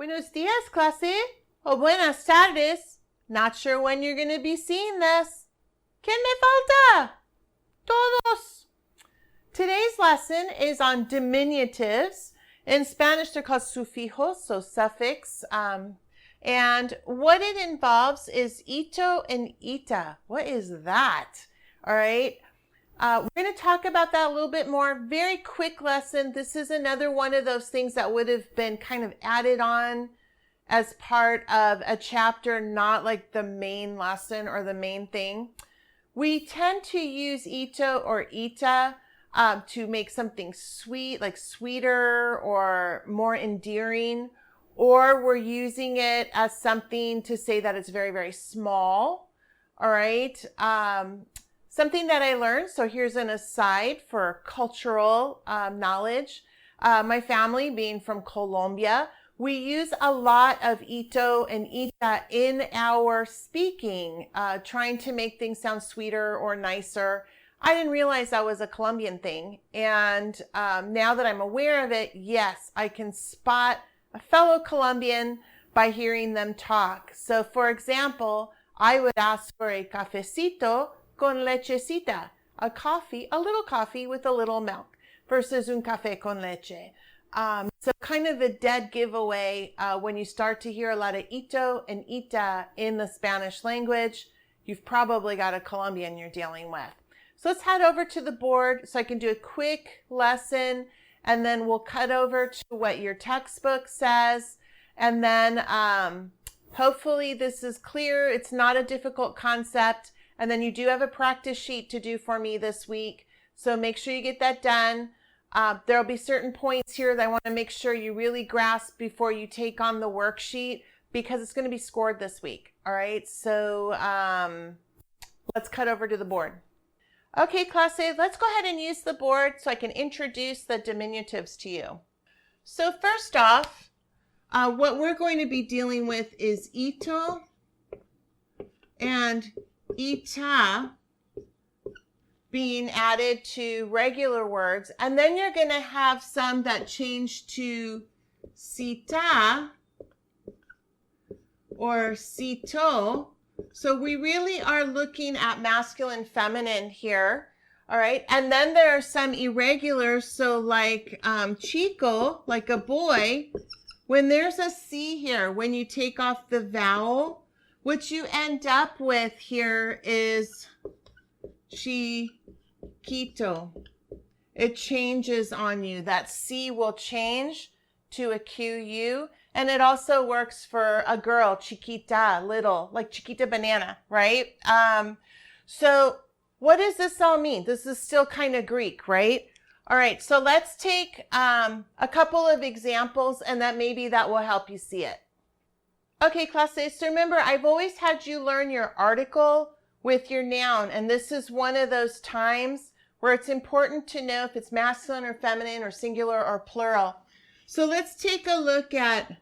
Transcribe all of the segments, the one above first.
Buenos días, clase. O buenas tardes. Not sure when you're going to be seeing this. ¿Quién me falta? Todos. Today's lesson is on diminutives. In Spanish, they're called sufijos, so suffix. And what it involves is ito and ita. What is that? All right. We're going to talk about that a little bit more. Very quick lesson. This is another one of those things that would have been kind of added on as part of a chapter, not like the main lesson or the main thing. We tend to use ito or ita to make something sweet, like sweeter or more endearing, or we're using it as something to say that it's very, very small. All right. Something that I learned, so here's an aside for cultural knowledge. My family being from Colombia, we use a lot of ito and ita in our speaking, trying to make things sound sweeter or nicer. I didn't realize that was a Colombian thing. And now that I'm aware of it, yes, I can spot a fellow Colombian by hearing them talk. So for example, I would ask for a cafecito con lechecita, a little coffee with a little milk versus un café con leche. So kind of a dead giveaway when you start to hear a lot of ito and ita in the Spanish language, you've probably got a Colombian you're dealing with. So let's head over to the board so I can do a quick lesson, and then we'll cut over to what your textbook says. And then hopefully this is clear. It's not a difficult concept. And then you do have a practice sheet to do for me this week. So make sure you get that done. There'll be certain points here that I want to make sure you really grasp before you take on the worksheet, because it's going to be scored this week. All right. So let's cut over to the board. Okay, class, let's go ahead and use the board so I can introduce the diminutives to you. So first off, what we're going to be dealing with is ito and ita being added to regular words. And then you're going to have some that change to sita or sito. So we really are looking at masculine, feminine here. All right. And then there are some irregulars. So like chico, like a boy, when there's a C here, when you take off the vowel, what you end up with here is chiquito. It changes on you. That C will change to a QU. And it also works for a girl, chiquita, little, like chiquita banana, right? So what does this all mean? This is still kind of Greek, right? All right, so let's take a couple of examples, and that maybe that will help you see it. Okay, clases, so remember, I've always had you learn your article with your noun, and this is one of those times where it's important to know if it's masculine or feminine or singular or plural. So let's take a look at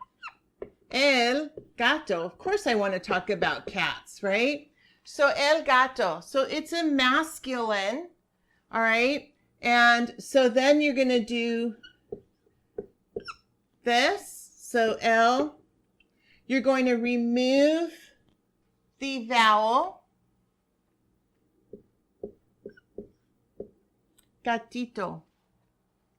el gato. Of course, I want to talk about cats, right? So el gato, so it's a masculine, all right? And so then you're going to do this, so el. You're going to remove the vowel. Gatito.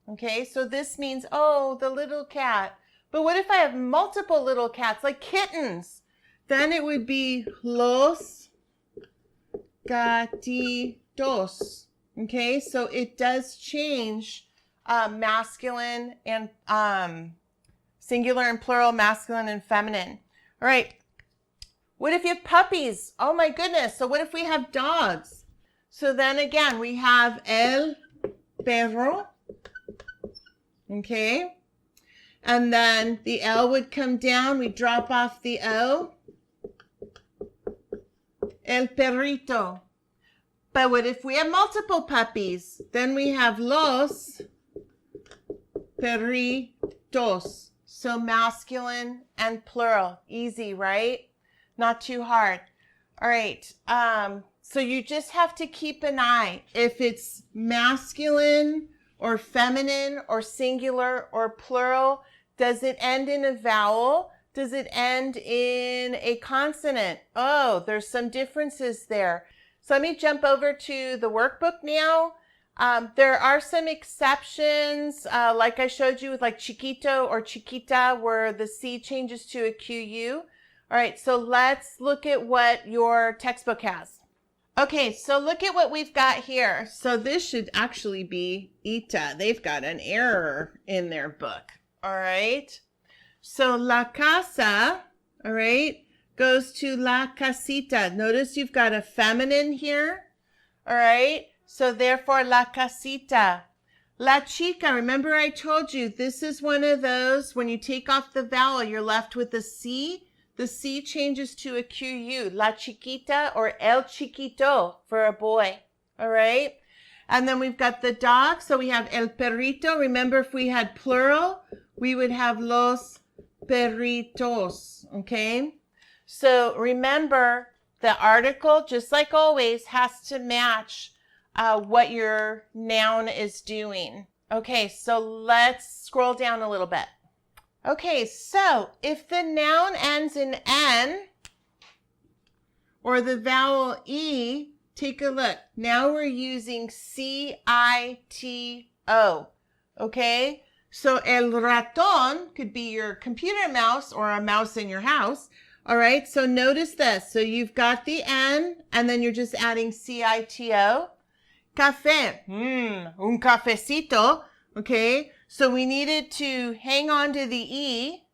Okay, so this means, oh, the little cat. But what if I have multiple little cats, like kittens? Then it would be los gatitos. Okay, so it does change masculine and singular and plural, masculine and feminine. All right. What if you have puppies? Oh my goodness. So what if we have dogs? So then again, we have el perro. Okay. And then the L would come down. We drop off the O. El perrito. But what if we have multiple puppies? Then we have los perritos. So masculine and plural. Easy, right? Not too hard. All right. So you just have to keep an eye. If it's masculine or feminine or singular or plural, Does it end in a vowel? Does it end in a consonant? Oh, there's some differences there. So let me jump over to the workbook now. There are some exceptions, like I showed you with like chiquito or chiquita, where the C changes to a QU. All right, so let's look at what your textbook has. Okay, so look at what we've got here. So this should actually be ita. They've got an error in their book. All right. So la casa, all right, goes to la casita. Notice you've got a feminine here. All right. So therefore la casita. La chica, remember I told you this is one of those, when you take off the vowel, you're left with a C. The C changes to a QU, la chiquita or el chiquito for a boy, all right? And then we've got the dog, so we have el perrito. Remember, if we had plural, we would have los perritos, okay? So remember, the article, just like always, has to match what your noun is doing. Okay, so let's scroll down a little bit. Okay, so if the noun ends in N or the vowel E, take a look. Now we're using C-I-T-O, okay? So el ratón could be your computer mouse or a mouse in your house, all right? So notice this. So you've got the N and then you're just adding C-I-T-O. Café, un cafecito, okay? So we needed to hang on to the E,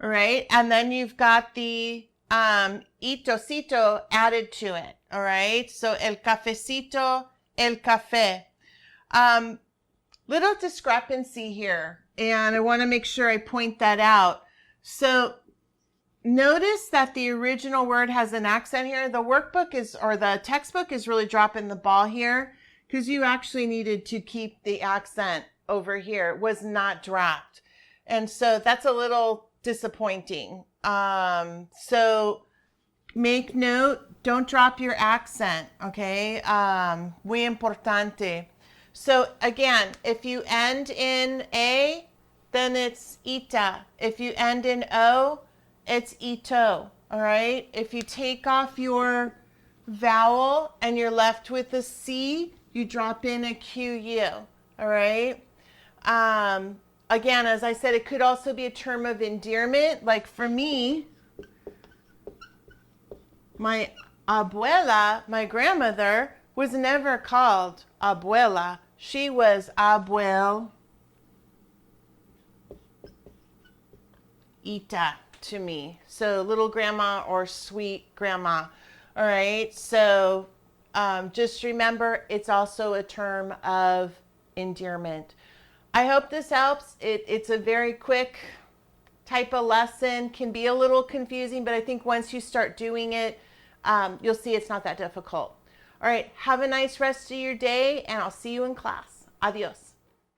all right? And then you've got the itocito added to it, all right? So el cafecito, el café. Little discrepancy here, and I want to make sure I point that out. So notice that the original word has an accent here. The workbook is, or the textbook is really dropping the ball here, because you actually needed to keep the accent over here. It was not dropped. And so that's a little disappointing. So make note, don't drop your accent, okay? Muy importante. So again, if you end in A, then it's ita. If you end in O, it's ito, all right? If you take off your vowel and you're left with a C, you drop in a QU, all right? Again, as I said, it could also be a term of endearment. Like for me, my abuela, my grandmother, was never called abuela. She was abuelita to me. So little grandma or sweet grandma, all right? So just remember, it's also a term of endearment. I hope this helps. It's a very quick type of lesson, can be a little confusing, but I think once you start doing it, you'll see it's not that difficult. All right, have a nice rest of your day, and I'll see you in class. Adios.